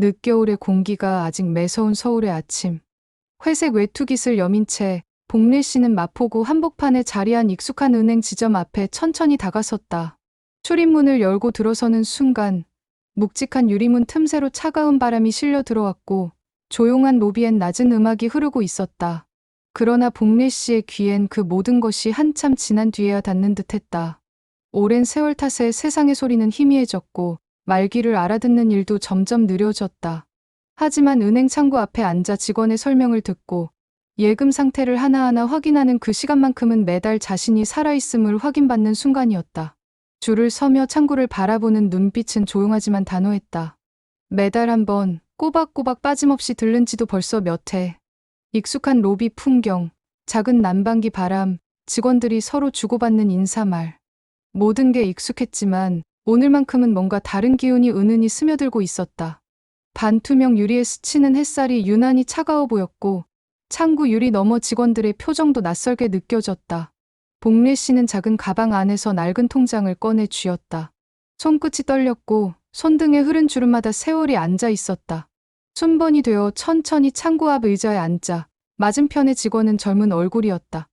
늦겨울의 공기가 아직 매서운 서울의 아침. 회색 외투깃을 여민 채 복례 씨는 마포구 한복판에 자리한 익숙한 은행 지점 앞에 천천히 다가섰다. 출입문을 열고 들어서는 순간 묵직한 유리문 틈새로 차가운 바람이 실려 들어왔고 조용한 로비엔 낮은 음악이 흐르고 있었다. 그러나 복례 씨의 귀엔 그 모든 것이 한참 지난 뒤에야 닿는 듯했다. 오랜 세월 탓에 세상의 소리는 희미해졌고 말귀를 알아듣는 일도 점점 느려졌다. 하지만 은행 창구 앞에 앉아 직원의 설명을 듣고 예금 상태를 하나하나 확인하는 그 시간만큼은 매달 자신이 살아있음을 확인받는 순간이었다. 줄을 서며 창구를 바라보는 눈빛은 조용하지만 단호했다. 매달 한 번 꼬박꼬박 빠짐없이 들른 지도 벌써 몇 해. 익숙한 로비 풍경, 작은 난방기 바람, 직원들이 서로 주고받는 인사말. 모든 게 익숙했지만 오늘만큼은 뭔가 다른 기운이 은은히 스며들고 있었다. 반투명 유리에 스치는 햇살이 유난히 차가워 보였고 창구 유리 너머 직원들의 표정도 낯설게 느껴졌다. 복례 씨는 작은 가방 안에서 낡은 통장을 꺼내 쥐었다. 손끝이 떨렸고 손등에 흐른 주름마다 세월이 앉아 있었다. 순번이 되어 천천히 창구 앞 의자에 앉자 맞은편의 직원은 젊은 얼굴이었다.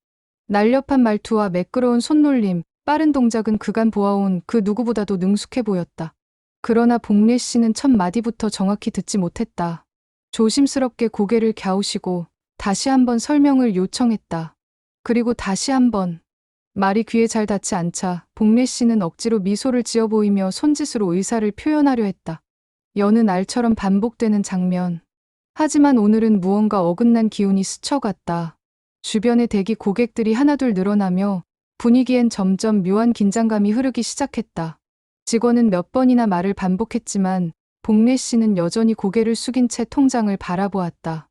날렵한 말투와 매끄러운 손놀림, 빠른 동작은 그간 보아온 그 누구보다도 능숙해 보였다. 그러나 복례 씨는 첫 마디부터 정확히 듣지 못했다. 조심스럽게 고개를 갸우시고 다시 한번 설명을 요청했다. 그리고 다시 한번. 말이 귀에 잘 닿지 않자 복례 씨는 억지로 미소를 지어 보이며 손짓으로 의사를 표현하려 했다. 여느 날처럼 반복되는 장면. 하지만 오늘은 무언가 어긋난 기운이 스쳐갔다. 주변의 대기 고객들이 하나둘 늘어나며 분위기엔 점점 묘한 긴장감이 흐르기 시작했다. 직원은 몇 번이나 말을 반복했지만 복례 씨는 여전히 고개를 숙인 채 통장을 바라보았다.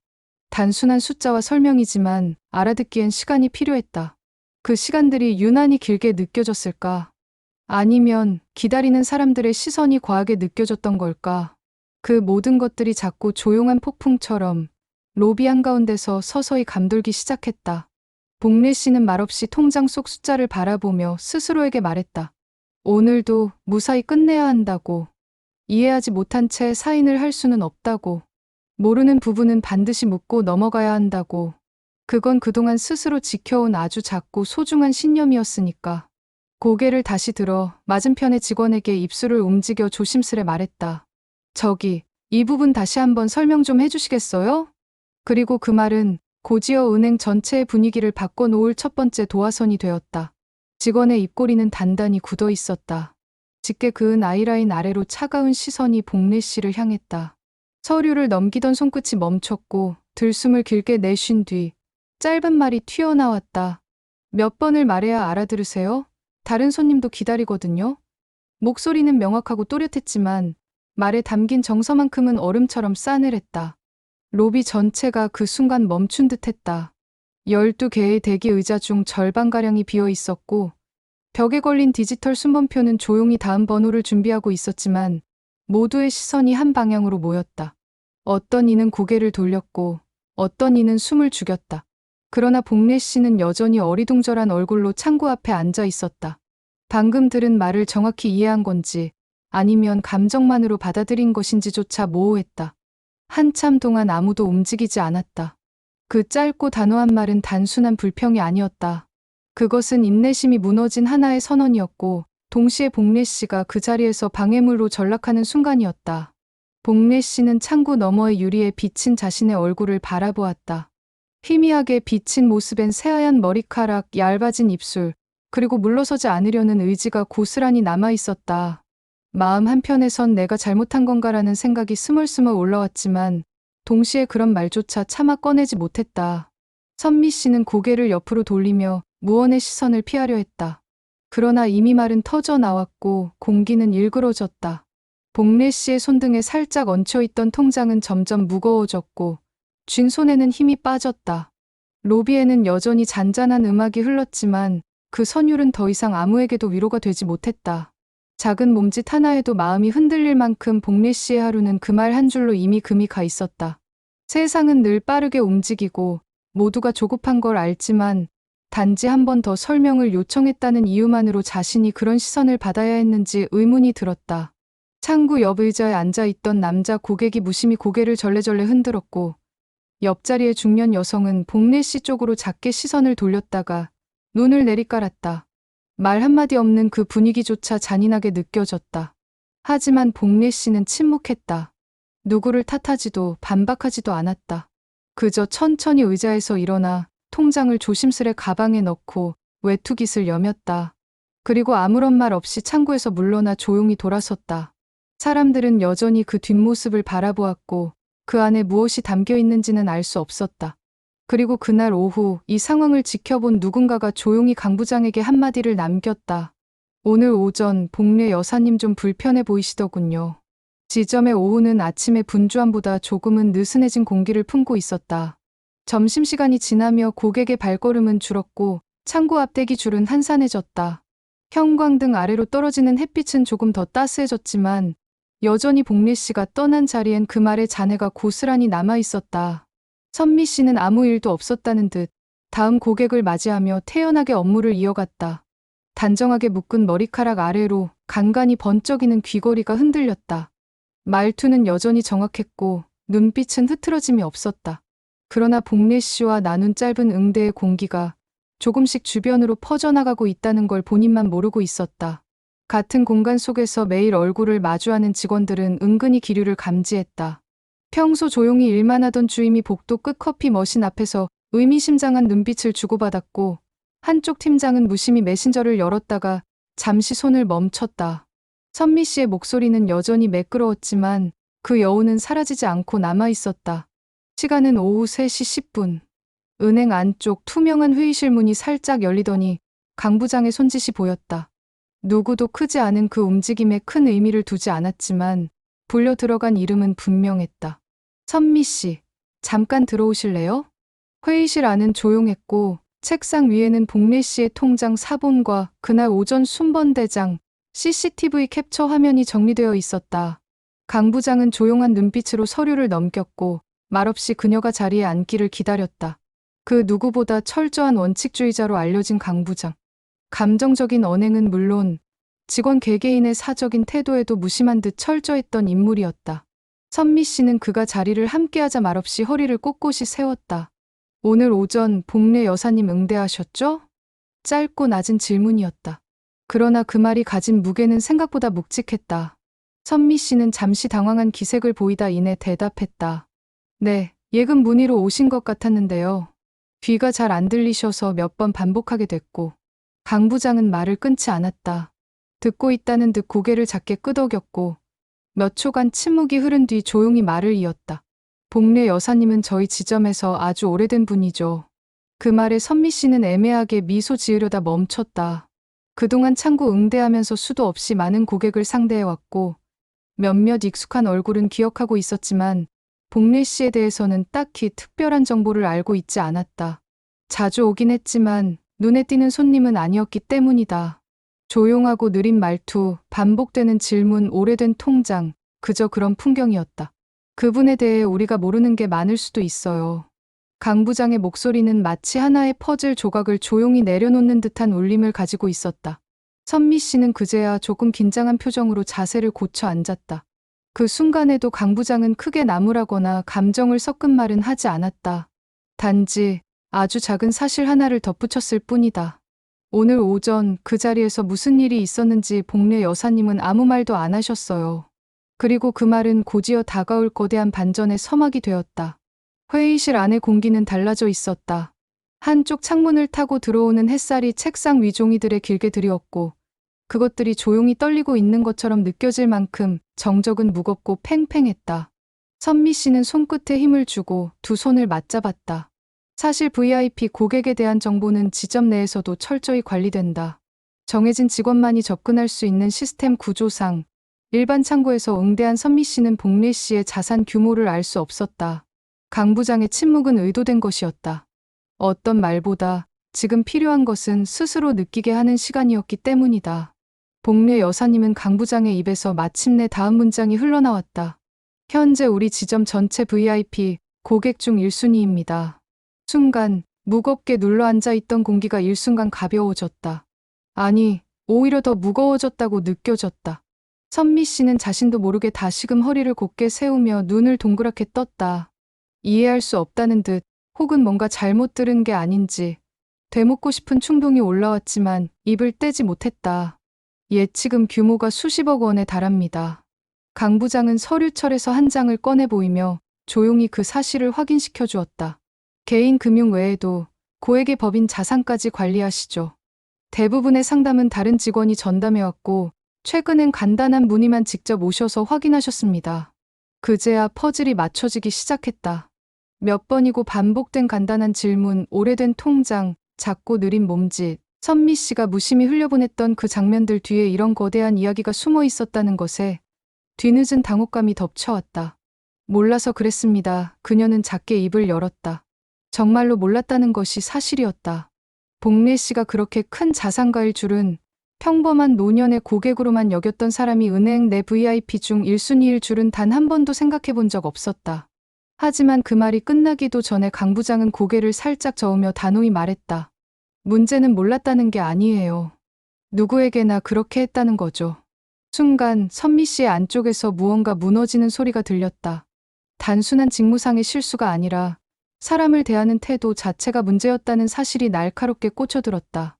단순한 숫자와 설명이지만 알아듣기엔 시간이 필요했다. 그 시간들이 유난히 길게 느껴졌을까? 아니면 기다리는 사람들의 시선이 과하게 느껴졌던 걸까? 그 모든 것들이 작고 조용한 폭풍처럼 로비 한가운데서 서서히 감돌기 시작했다. 복례 씨는 말없이 통장 속 숫자를 바라보며 스스로에게 말했다. 오늘도 무사히 끝내야 한다고. 이해하지 못한 채 사인을 할 수는 없다고. 모르는 부분은 반드시 묻고 넘어가야 한다고. 그건 그동안 스스로 지켜온 아주 작고 소중한 신념이었으니까. 고개를 다시 들어 맞은편의 직원에게 입술을 움직여 조심스레 말했다. 저기, 이 부분 다시 한번 설명 좀 해주시겠어요? 그리고 그 말은 고지어 은행 전체의 분위기를 바꿔놓을 첫 번째 도화선이 되었다. 직원의 입꼬리는 단단히 굳어 있었다. 짙게 그은 아이라인 아래로 차가운 시선이 복례 씨를 향했다. 서류를 넘기던 손끝이 멈췄고 들숨을 길게 내쉰 뒤 짧은 말이 튀어나왔다. 몇 번을 말해야 알아들으세요? 다른 손님도 기다리거든요. 목소리는 명확하고 또렷했지만 말에 담긴 정서만큼은 얼음처럼 싸늘했다. 로비 전체가 그 순간 멈춘 듯했다. 12개의 대기 의자 중 절반가량이 비어 있었고 벽에 걸린 디지털 순번표는 조용히 다음 번호를 준비하고 있었지만 모두의 시선이 한 방향으로 모였다. 어떤 이는 고개를 돌렸고 어떤 이는 숨을 죽였다. 그러나 복례 씨는 여전히 어리둥절한 얼굴로 창구 앞에 앉아 있었다. 방금 들은 말을 정확히 이해한 건지 아니면 감정만으로 받아들인 것인지조차 모호했다. 한참 동안 아무도 움직이지 않았다. 그 짧고 단호한 말은 단순한 불평이 아니었다. 그것은 인내심이 무너진 하나의 선언이었고 동시에 복례 씨가 그 자리에서 방해물로 전락하는 순간이었다. 복례 씨는 창구 너머의 유리에 비친 자신의 얼굴을 바라보았다. 희미하게 비친 모습엔 새하얀 머리카락, 얇아진 입술, 그리고 물러서지 않으려는 의지가 고스란히 남아있었다. 마음 한편에선 내가 잘못한 건가라는 생각이 스멀스멀 올라왔지만 동시에 그런 말조차 차마 꺼내지 못했다. 선미 씨는 고개를 옆으로 돌리며 무언의 시선을 피하려 했다. 그러나 이미 말은 터져 나왔고 공기는 일그러졌다. 복례 씨의 손등에 살짝 얹혀있던 통장은 점점 무거워졌고 쥔 손에는 힘이 빠졌다. 로비에는 여전히 잔잔한 음악이 흘렀지만 그 선율은 더 이상 아무에게도 위로가 되지 못했다. 작은 몸짓 하나에도 마음이 흔들릴 만큼 복례 씨의 하루는 그 말 한 줄로 이미 금이 가 있었다. 세상은 늘 빠르게 움직이고 모두가 조급한 걸 알지만 단지 한 번 더 설명을 요청했다는 이유만으로 자신이 그런 시선을 받아야 했는지 의문이 들었다. 창구 옆 의자에 앉아있던 남자 고객이 무심히 고개를 절레절레 흔들었고 옆자리의 중년 여성은 복례 씨 쪽으로 작게 시선을 돌렸다가 눈을 내리깔았다. 말 한마디 없는 그 분위기조차 잔인하게 느껴졌다. 하지만 복례 씨는 침묵했다. 누구를 탓하지도 반박하지도 않았다. 그저 천천히 의자에서 일어나 통장을 조심스레 가방에 넣고 외투깃을 여몄다. 그리고 아무런 말 없이 창구에서 물러나 조용히 돌아섰다. 사람들은 여전히 그 뒷모습을 바라보았고 그 안에 무엇이 담겨 있는지는 알 수 없었다. 그리고 그날 오후 이 상황을 지켜본 누군가가 조용히 강 부장에게 한마디를 남겼다. 오늘 오전 복례 여사님 좀 불편해 보이시더군요. 지점의 오후는 아침의 분주함보다 조금은 느슨해진 공기를 품고 있었다. 점심시간이 지나며 고객의 발걸음은 줄었고 창구 앞대기 줄은 한산해졌다. 형광등 아래로 떨어지는 햇빛은 조금 더 따스해졌지만 여전히 복례 씨가 떠난 자리엔 그 말의 잔해가 고스란히 남아있었다. 선미 씨는 아무 일도 없었다는 듯 다음 고객을 맞이하며 태연하게 업무를 이어갔다. 단정하게 묶은 머리카락 아래로 간간히 번쩍이는 귀걸이가 흔들렸다. 말투는 여전히 정확했고 눈빛은 흐트러짐이 없었다. 그러나 복례 씨와 나눈 짧은 응대의 공기가 조금씩 주변으로 퍼져나가고 있다는 걸 본인만 모르고 있었다. 같은 공간 속에서 매일 얼굴을 마주하는 직원들은 은근히 기류를 감지했다. 평소 조용히 일만 하던 주임이 복도 끝 커피 머신 앞에서 의미심장한 눈빛을 주고받았고 한쪽 팀장은 무심히 메신저를 열었다가 잠시 손을 멈췄다. 선미 씨의 목소리는 여전히 매끄러웠지만 그 여운은 사라지지 않고 남아있었다. 시간은 오후 3시 10분. 은행 안쪽 투명한 회의실 문이 살짝 열리더니 강 부장의 손짓이 보였다. 누구도 크지 않은 그 움직임에 큰 의미를 두지 않았지만 불려 들어간 이름은 분명했다. 선미 씨, 잠깐 들어오실래요? 회의실 안은 조용했고 책상 위에는 복례 씨의 통장 사본과 그날 오전 순번대장, CCTV 캡처 화면이 정리되어 있었다. 강 부장은 조용한 눈빛으로 서류를 넘겼고 말없이 그녀가 자리에 앉기를 기다렸다. 그 누구보다 철저한 원칙주의자로 알려진 강 부장. 감정적인 언행은 물론 직원 개개인의 사적인 태도에도 무심한 듯 철저했던 인물이었다. 선미 씨는 그가 자리를 함께하자 말없이 허리를 꼿꼿이 세웠다. 오늘 오전 복례 여사님 응대하셨죠? 짧고 낮은 질문이었다. 그러나 그 말이 가진 무게는 생각보다 묵직했다. 선미 씨는 잠시 당황한 기색을 보이다 이내 대답했다. 네, 예금 문의로 오신 것 같았는데요. 귀가 잘 안 들리셔서 몇 번 반복하게 됐고. 강 부장은 말을 끊지 않았다. 듣고 있다는 듯 고개를 작게 끄덕였고 몇 초간 침묵이 흐른 뒤 조용히 말을 이었다. 복례 여사님은 저희 지점에서 아주 오래된 분이죠. 그 말에 선미 씨는 애매하게 미소 지으려다 멈췄다. 그동안 창구 응대하면서 수도 없이 많은 고객을 상대해왔고 몇몇 익숙한 얼굴은 기억하고 있었지만 복례 씨에 대해서는 딱히 특별한 정보를 알고 있지 않았다. 자주 오긴 했지만 눈에 띄는 손님은 아니었기 때문이다. 조용하고 느린 말투, 반복되는 질문, 오래된 통장, 그저 그런 풍경이었다. 그분에 대해 우리가 모르는 게 많을 수도 있어요. 강 부장의 목소리는 마치 하나의 퍼즐 조각을 조용히 내려놓는 듯한 울림을 가지고 있었다. 선미 씨는 그제야 조금 긴장한 표정으로 자세를 고쳐 앉았다. 그 순간에도 강 부장은 크게 나무라거나 감정을 섞은 말은 하지 않았다. 단지 아주 작은 사실 하나를 덧붙였을 뿐이다. 오늘 오전 그 자리에서 무슨 일이 있었는지 복례 여사님은 아무 말도 안 하셨어요. 그리고 그 말은 곧이어 다가올 거대한 반전의 서막이 되었다. 회의실 안의 공기는 달라져 있었다. 한쪽 창문을 타고 들어오는 햇살이 책상 위 종이들에 길게 들이었고 그것들이 조용히 떨리고 있는 것처럼 느껴질 만큼 정적은 무겁고 팽팽했다. 선미 씨는 손끝에 힘을 주고 두 손을 맞잡았다. 사실 VIP 고객에 대한 정보는 지점 내에서도 철저히 관리된다. 정해진 직원만이 접근할 수 있는 시스템 구조상 일반 창구에서 응대한 선미 씨는 복례 씨의 자산 규모를 알 수 없었다. 강 부장의 침묵은 의도된 것이었다. 어떤 말보다 지금 필요한 것은 스스로 느끼게 하는 시간이었기 때문이다. 복례 여사님은 강 부장의 입에서 마침내 다음 문장이 흘러나왔다. 현재 우리 지점 전체 VIP 고객 중 1순위입니다. 순간 무겁게 눌러앉아 있던 공기가 일순간 가벼워졌다. 아니, 오히려 더 무거워졌다고 느껴졌다. 선미 씨는 자신도 모르게 다시금 허리를 곧게 세우며 눈을 동그랗게 떴다. 이해할 수 없다는 듯 혹은 뭔가 잘못 들은 게 아닌지 되묻고 싶은 충동이 올라왔지만 입을 떼지 못했다. 예치금 규모가 수십억 원에 달합니다. 강 부장은 서류철에서 한 장을 꺼내 보이며 조용히 그 사실을 확인시켜 주었다. 개인 금융 외에도 고액의 법인 자산까지 관리하시죠. 대부분의 상담은 다른 직원이 전담해왔고 최근엔 간단한 문의만 직접 오셔서 확인하셨습니다. 그제야 퍼즐이 맞춰지기 시작했다. 몇 번이고 반복된 간단한 질문, 오래된 통장, 작고 느린 몸짓, 선미 씨가 무심히 흘려보냈던 그 장면들 뒤에 이런 거대한 이야기가 숨어 있었다는 것에 뒤늦은 당혹감이 덮쳐왔다. 몰라서 그랬습니다. 그녀는 작게 입을 열었다. 정말로 몰랐다는 것이 사실이었다. 복례 씨가 그렇게 큰 자산가일 줄은, 평범한 노년의 고객으로만 여겼던 사람이 은행 내 VIP 중 1순위일 줄은 단 한 번도 생각해 본 적 없었다. 하지만 그 말이 끝나기도 전에 강 부장은 고개를 살짝 저으며 단호히 말했다. 문제는 몰랐다는 게 아니에요. 누구에게나 그렇게 했다는 거죠. 순간 선미 씨의 안쪽에서 무언가 무너지는 소리가 들렸다. 단순한 직무상의 실수가 아니라 사람을 대하는 태도 자체가 문제였다는 사실이 날카롭게 꽂혀들었다.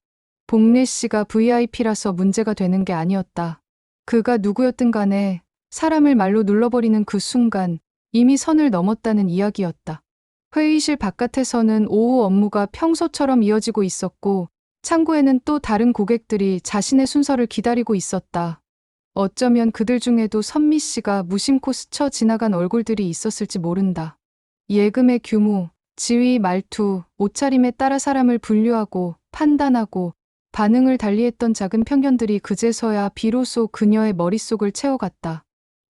복례 씨가 VIP라서 문제가 되는 게 아니었다. 그가 누구였든 간에 사람을 말로 눌러버리는 그 순간 이미 선을 넘었다는 이야기였다. 회의실 바깥에서는 오후 업무가 평소처럼 이어지고 있었고 창구에는 또 다른 고객들이 자신의 순서를 기다리고 있었다. 어쩌면 그들 중에도 선미 씨가 무심코 스쳐 지나간 얼굴들이 있었을지 모른다. 예금의 규모, 지위, 말투, 옷차림에 따라 사람을 분류하고 판단하고 반응을 달리했던 작은 편견들이 그제서야 비로소 그녀의 머릿속을 채워갔다.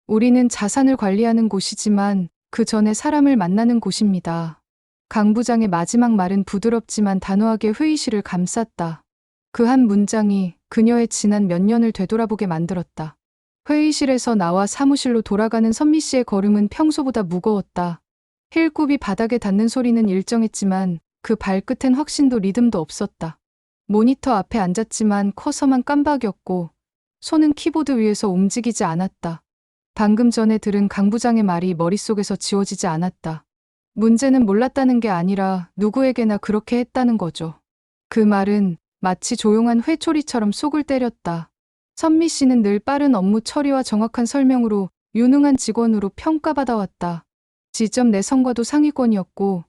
우리는 자산을 관리하는 곳이지만 그 전에 사람을 만나는 곳입니다. 강 부장의 마지막 말은 부드럽지만 단호하게 회의실을 감쌌다. 그 한 문장이 그녀의 지난 몇 년을 되돌아보게 만들었다. 회의실에서 나와 사무실로 돌아가는 선미 씨의 걸음은 평소보다 무거웠다. 힐굽이 바닥에 닿는 소리는 일정했지만 그 발끝엔 확신도 리듬도 없었다. 모니터 앞에 앉았지만 커서만 깜박였고 손은 키보드 위에서 움직이지 않았다. 방금 전에 들은 강 부장의 말이 머릿속에서 지워지지 않았다. 문제는 몰랐다는 게 아니라 누구에게나 그렇게 했다는 거죠. 그 말은 마치 조용한 회초리처럼 속을 때렸다. 선미 씨는 늘 빠른 업무 처리와 정확한 설명으로 유능한 직원으로 평가받아왔다. 지점 내성과도 상위권이었고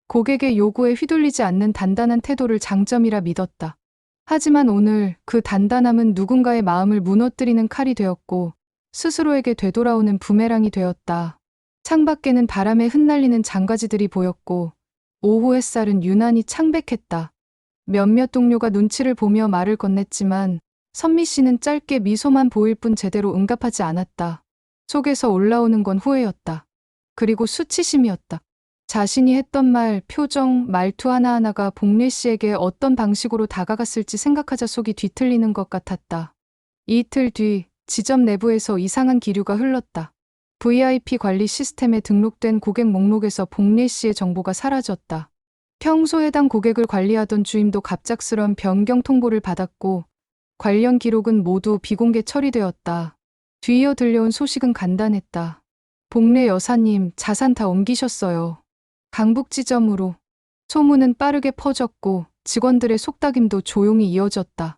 고객의 요구에 휘둘리지 않는 단단한 태도를 장점이라 믿었다. 하지만 오늘 그 단단함은 누군가의 마음을 무너뜨리는 칼이 되었고 스스로에게 되돌아오는 부메랑이 되었다. 창밖에는 바람에 흩날리는 장가지들이 보였고 오후 햇살은 유난히 창백했다. 몇몇 동료가 눈치를 보며 말을 건넸지만 선미 씨는 짧게 미소만 보일 뿐 제대로 응답하지 않았다. 속에서 올라오는 건 후회였다. 그리고 수치심이었다. 자신이 했던 말, 표정, 말투 하나하나가 복례 씨에게 어떤 방식으로 다가갔을지 생각하자 속이 뒤틀리는 것 같았다. 이틀 뒤 지점 내부에서 이상한 기류가 흘렀다. VIP 관리 시스템에 등록된 고객 목록에서 복례 씨의 정보가 사라졌다. 평소 해당 고객을 관리하던 주임도 갑작스런 변경 통보를 받았고 관련 기록은 모두 비공개 처리되었다. 뒤이어 들려온 소식은 간단했다. 복례 여사님 자산 다 옮기셨어요. 강북지점으로. 소문은 빠르게 퍼졌고 직원들의 속닥임도 조용히 이어졌다.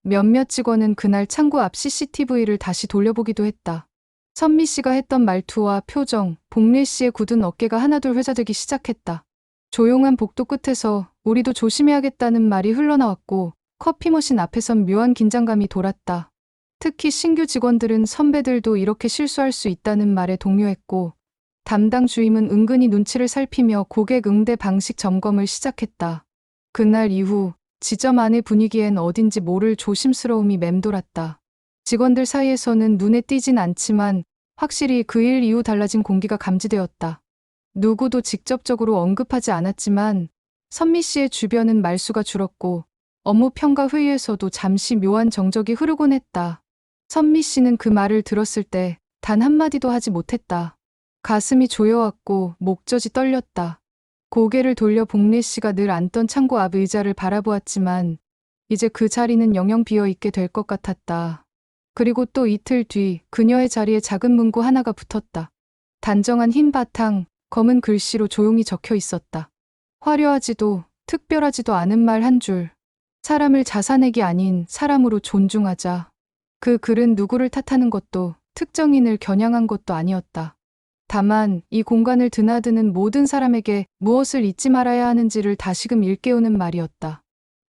몇몇 직원은 그날 창구 앞 CCTV를 다시 돌려보기도 했다. 선미 씨가 했던 말투와 표정, 복례 씨의 굳은 어깨가 하나둘 회자되기 시작했다. 조용한 복도 끝에서 우리도 조심해야겠다는 말이 흘러나왔고 커피 머신 앞에선 묘한 긴장감이 돌았다. 특히 신규 직원들은 선배들도 이렇게 실수할 수 있다는 말에 동요했고 담당 주임은 은근히 눈치를 살피며 고객 응대 방식 점검을 시작했다. 그날 이후 지점 안의 분위기엔 어딘지 모를 조심스러움이 맴돌았다. 직원들 사이에서는 눈에 띄진 않지만 확실히 그 일 이후 달라진 공기가 감지되었다. 누구도 직접적으로 언급하지 않았지만 선미 씨의 주변은 말수가 줄었고 업무 평가 회의에서도 잠시 묘한 정적이 흐르곤 했다. 선미 씨는 그 말을 들었을 때 단 한마디도 하지 못했다. 가슴이 조여왔고 목젖이 떨렸다. 고개를 돌려 복례 씨가 늘 앉던 창고 앞 의자를 바라보았지만 이제 그 자리는 영영 비어 있게 될 것 같았다. 그리고 또 이틀 뒤 그녀의 자리에 작은 문구 하나가 붙었다. 단정한 흰 바탕, 검은 글씨로 조용히 적혀 있었다. 화려하지도 특별하지도 않은 말 한 줄. 사람을 자산액이 아닌 사람으로 존중하자. 그 글은 누구를 탓하는 것도 특정인을 겨냥한 것도 아니었다. 다만 이 공간을 드나드는 모든 사람에게 무엇을 잊지 말아야 하는지를 다시금 일깨우는 말이었다.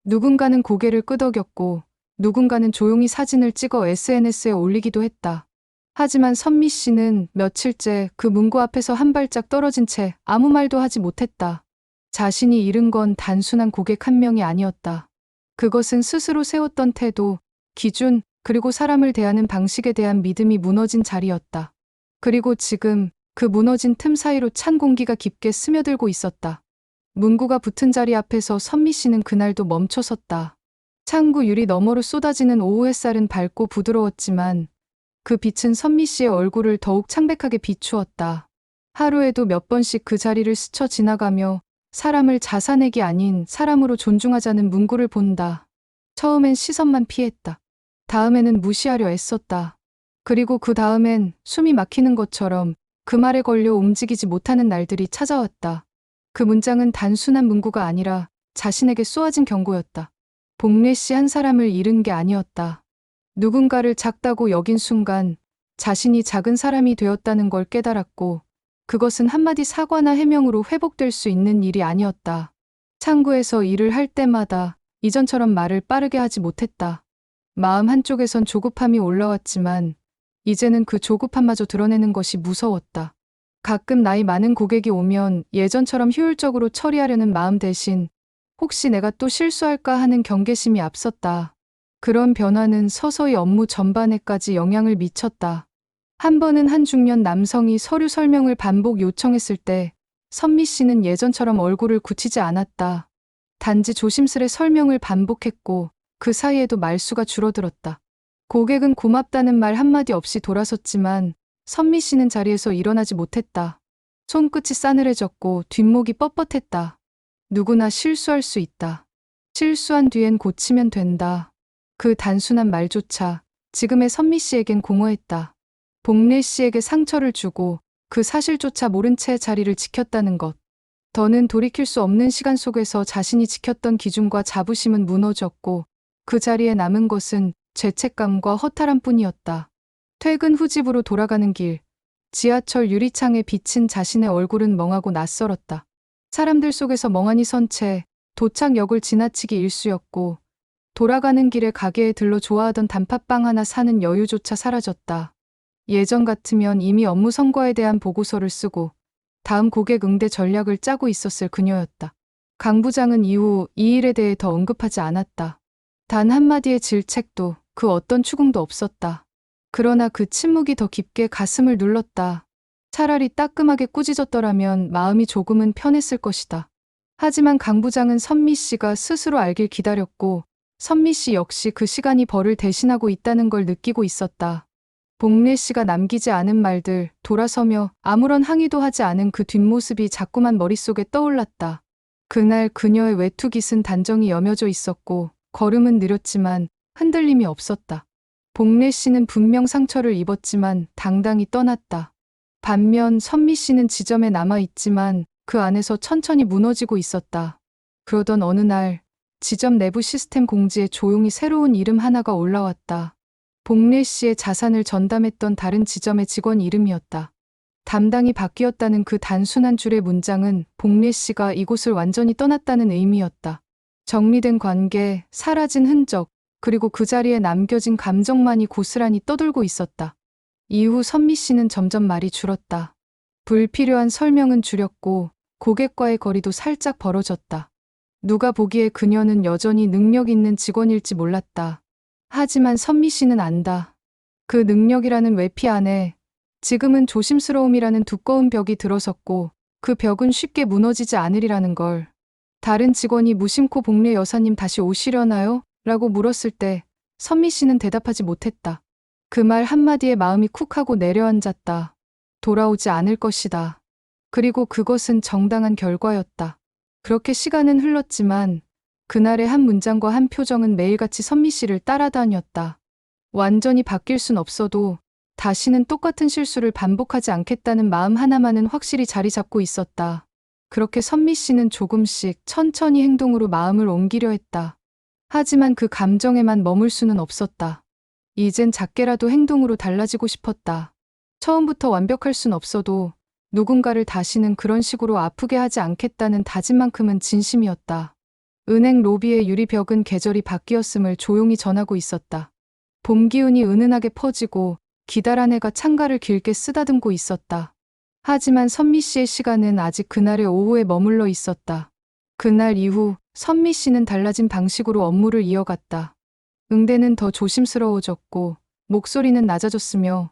누군가는 고개를 끄덕였고 누군가는 조용히 사진을 찍어 SNS에 올리기도 했다. 하지만 선미 씨는 며칠째 그 문구 앞에서 한 발짝 떨어진 채 아무 말도 하지 못했다. 자신이 잃은 건 단순한 고객 한 명이 아니었다. 그것은 스스로 세웠던 태도, 기준, 그리고 사람을 대하는 방식에 대한 믿음이 무너진 자리였다. 그리고 지금 그 무너진 틈 사이로 찬 공기가 깊게 스며들고 있었다. 문구가 붙은 자리 앞에서 선미 씨는 그날도 멈춰섰다. 창구 유리 너머로 쏟아지는 오후 햇살은 밝고 부드러웠지만 그 빛은 선미 씨의 얼굴을 더욱 창백하게 비추었다. 하루에도 몇 번씩 그 자리를 스쳐 지나가며 사람을 자산액이 아닌 사람으로 존중하자는 문구를 본다. 처음엔 시선만 피했다. 다음에는 무시하려 애썼다. 그리고 그 다음엔 숨이 막히는 것처럼 그 말에 걸려 움직이지 못하는 날들이 찾아왔다. 그 문장은 단순한 문구가 아니라 자신에게 쏘아진 경고였다. 복례 씨 한 사람을 잃은 게 아니었다. 누군가를 작다고 여긴 순간 자신이 작은 사람이 되었다는 걸 깨달았고 그것은 한마디 사과나 해명으로 회복될 수 있는 일이 아니었다. 창구에서 일을 할 때마다 이전처럼 말을 빠르게 하지 못했다. 마음 한쪽에선 조급함이 올라왔지만 이제는 그 조급함마저 드러내는 것이 무서웠다. 가끔 나이 많은 고객이 오면 예전처럼 효율적으로 처리하려는 마음 대신 혹시 내가 또 실수할까 하는 경계심이 앞섰다. 그런 변화는 서서히 업무 전반에까지 영향을 미쳤다. 한 번은 한 중년 남성이 서류 설명을 반복 요청했을 때 선미 씨는 예전처럼 얼굴을 굳히지 않았다. 단지 조심스레 설명을 반복했고 그 사이에도 말수가 줄어들었다. 고객은 고맙다는 말 한마디 없이 돌아섰지만 선미 씨는 자리에서 일어나지 못했다. 손끝이 싸늘해졌고 뒷목이 뻣뻣했다. 누구나 실수할 수 있다. 실수한 뒤엔 고치면 된다. 그 단순한 말조차 지금의 선미 씨에겐 공허했다. 복례 씨에게 상처를 주고 그 사실조차 모른 채 자리를 지켰다는 것. 더는 돌이킬 수 없는 시간 속에서 자신이 지켰던 기준과 자부심은 무너졌고 그 자리에 남은 것은 죄책감과 허탈함뿐이었다. 퇴근 후 집으로 돌아가는 길, 지하철 유리창에 비친 자신의 얼굴은 멍하고 낯설었다. 사람들 속에서 멍하니 선 채 도착역을 지나치기 일쑤였고 돌아가는 길에 가게에 들러 좋아하던 단팥빵 하나 사는 여유조차 사라졌다. 예전 같으면 이미 업무 성과에 대한 보고서를 쓰고 다음 고객 응대 전략을 짜고 있었을 그녀였다. 강 부장은 이후 이 일에 대해 더 언급하지 않았다. 단 한마디의 질책도 그 어떤 추궁도 없었다. 그러나 그 침묵이 더 깊게 가슴을 눌렀다. 차라리 따끔하게 꾸짖었더라면 마음이 조금은 편했을 것이다. 하지만 강 부장은 선미 씨가 스스로 알길 기다렸고 선미 씨 역시 그 시간이 벌을 대신하고 있다는 걸 느끼고 있었다. 복례 씨가 남기지 않은 말들, 돌아서며 아무런 항의도 하지 않은 그 뒷모습이 자꾸만 머릿속에 떠올랐다. 그날 그녀의 외투 깃은 단정히 여며져 있었고 걸음은 느렸지만 흔들림이 없었다. 복례 씨는 분명 상처를 입었지만 당당히 떠났다. 반면 선미 씨는 지점에 남아있지만 그 안에서 천천히 무너지고 있었다. 그러던 어느 날 지점 내부 시스템 공지에 조용히 새로운 이름 하나가 올라왔다. 복례 씨의 자산을 전담했던 다른 지점의 직원 이름이었다. 담당이 바뀌었다는 그 단순한 줄의 문장은 복례 씨가 이곳을 완전히 떠났다는 의미였다. 정리된 관계, 사라진 흔적, 그리고 그 자리에 남겨진 감정만이 고스란히 떠돌고 있었다. 이후 선미 씨는 점점 말이 줄었다. 불필요한 설명은 줄였고 고객과의 거리도 살짝 벌어졌다. 누가 보기에 그녀는 여전히 능력 있는 직원일지 몰랐다. 하지만 선미 씨는 안다. 그 능력이라는 외피 안에 지금은 조심스러움이라는 두꺼운 벽이 들어섰고 그 벽은 쉽게 무너지지 않으리라는 걸. 다른 직원이 무심코 복례 여사님 다시 오시려나요? 라고 물었을 때 선미 씨는 대답하지 못했다. 그 말 한마디에 마음이 쿡 하고 내려앉았다. 돌아오지 않을 것이다. 그리고 그것은 정당한 결과였다. 그렇게 시간은 흘렀지만 그날의 한 문장과 한 표정은 매일같이 선미 씨를 따라다녔다. 완전히 바뀔 순 없어도 다시는 똑같은 실수를 반복하지 않겠다는 마음 하나만은 확실히 자리 잡고 있었다. 그렇게 선미 씨는 조금씩 천천히 행동으로 마음을 옮기려 했다. 하지만 그 감정에만 머물 수는 없었다. 이젠 작게라도 행동으로 달라지고 싶었다. 처음부터 완벽할 순 없어도 누군가를 다시는 그런 식으로 아프게 하지 않겠다는 다짐만큼은 진심이었다. 은행 로비의 유리벽은 계절이 바뀌었음을 조용히 전하고 있었다. 봄 기운이 은은하게 퍼지고 기다란 해가 창가를 길게 쓰다듬고 있었다. 하지만 선미 씨의 시간은 아직 그날의 오후에 머물러 있었다. 그날 이후 선미 씨는 달라진 방식으로 업무를 이어갔다. 응대는 더 조심스러워졌고 목소리는 낮아졌으며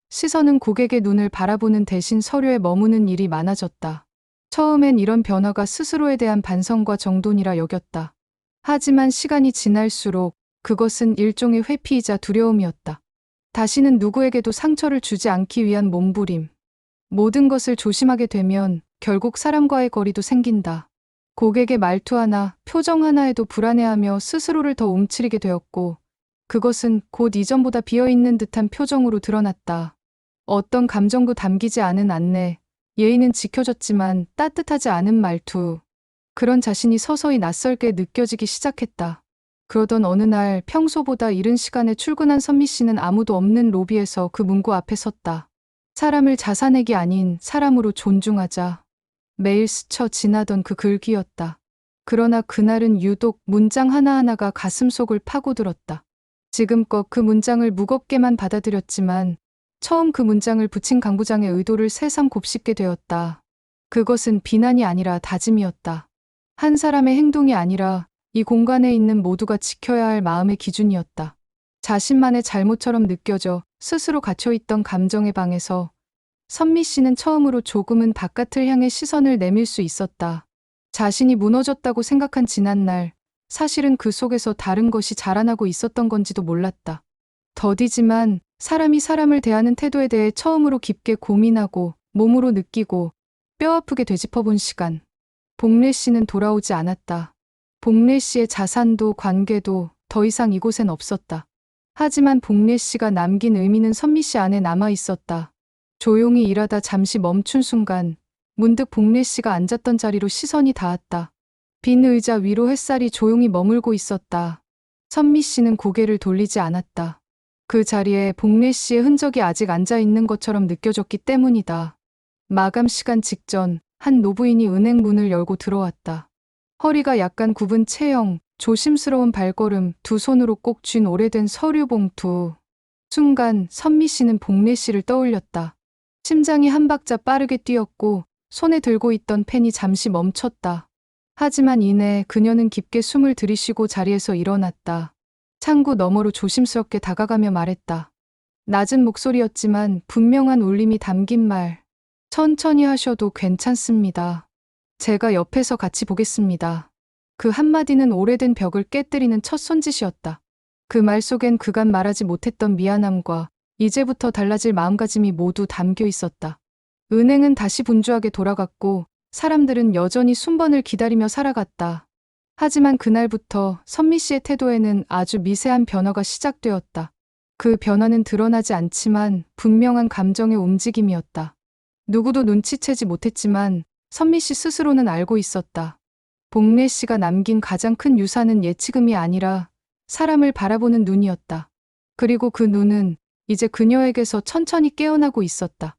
시선은 고객의 눈을 바라보는 대신 서류에 머무는 일이 많아졌다. 처음엔 이런 변화가 스스로에 대한 반성과 정돈이라 여겼다. 하지만 시간이 지날수록 그것은 일종의 회피이자 두려움이었다. 다시는 누구에게도 상처를 주지 않기 위한 몸부림. 모든 것을 조심하게 되면 결국 사람과의 거리도 생긴다. 고객의 말투 하나, 표정 하나에도 불안해하며 스스로를 더 움츠리게 되었고, 그것은 곧 이전보다 비어있는 듯한 표정으로 드러났다. 어떤 감정도 담기지 않은 안내, 예의는 지켜졌지만 따뜻하지 않은 말투. 그런 자신이 서서히 낯설게 느껴지기 시작했다. 그러던 어느 날 평소보다 이른 시간에 출근한 선미 씨는 아무도 없는 로비에서 그 문구 앞에 섰다. 사람을 자산액이 아닌 사람으로 존중하자. 매일 스쳐 지나던 그 글귀였다. 그러나 그날은 유독 문장 하나하나가 가슴속을 파고들었다. 지금껏 그 문장을 무겁게만 받아들였지만 처음 그 문장을 붙인 강 부장의 의도를 새삼 곱씹게 되었다. 그것은 비난이 아니라 다짐이었다. 한 사람의 행동이 아니라 이 공간에 있는 모두가 지켜야 할 마음의 기준이었다. 자신만의 잘못처럼 느껴져 스스로 갇혀있던 감정의 방에서 선미 씨는 처음으로 조금은 바깥을 향해 시선을 내밀 수 있었다. 자신이 무너졌다고 생각한 지난날, 사실은 그 속에서 다른 것이 자라나고 있었던 건지도 몰랐다. 더디지만 사람이 사람을 대하는 태도에 대해 처음으로 깊게 고민하고 몸으로 느끼고 뼈아프게 되짚어본 시간. 복례 씨는 돌아오지 않았다. 복례 씨의 자산도 관계도 더 이상 이곳엔 없었다. 하지만 복례 씨가 남긴 의미는 선미 씨 안에 남아 있었다. 조용히 일하다 잠시 멈춘 순간 문득 복례 씨가 앉았던 자리로 시선이 닿았다. 빈 의자 위로 햇살이 조용히 머물고 있었다. 선미 씨는 고개를 돌리지 않았다. 그 자리에 복례 씨의 흔적이 아직 앉아 있는 것처럼 느껴졌기 때문이다. 마감 시간 직전 한 노부인이 은행 문을 열고 들어왔다. 허리가 약간 굽은 체형, 조심스러운 발걸음, 두 손으로 꼭 쥔 오래된 서류 봉투. 순간 선미 씨는 복례 씨를 떠올렸다. 심장이 한 박자 빠르게 뛰었고 손에 들고 있던 펜이 잠시 멈췄다. 하지만 이내 그녀는 깊게 숨을 들이쉬고 자리에서 일어났다. 창구 너머로 조심스럽게 다가가며 말했다. 낮은 목소리였지만 분명한 울림이 담긴 말. 천천히 하셔도 괜찮습니다. 제가 옆에서 같이 보겠습니다. 그 한마디는 오래된 벽을 깨뜨리는 첫 손짓이었다. 그 말 속엔 그간 말하지 못했던 미안함과 이제부터 달라질 마음가짐이 모두 담겨 있었다. 은행은 다시 분주하게 돌아갔고 사람들은 여전히 순번을 기다리며 살아갔다. 하지만 그날부터 선미 씨의 태도에는 아주 미세한 변화가 시작되었다. 그 변화는 드러나지 않지만 분명한 감정의 움직임이었다. 누구도 눈치채지 못했지만 선미 씨 스스로는 알고 있었다. 복례 씨가 남긴 가장 큰 유산은 예치금이 아니라 사람을 바라보는 눈이었다. 그리고 그 눈은 이제 그녀에게서 천천히 깨어나고 있었다.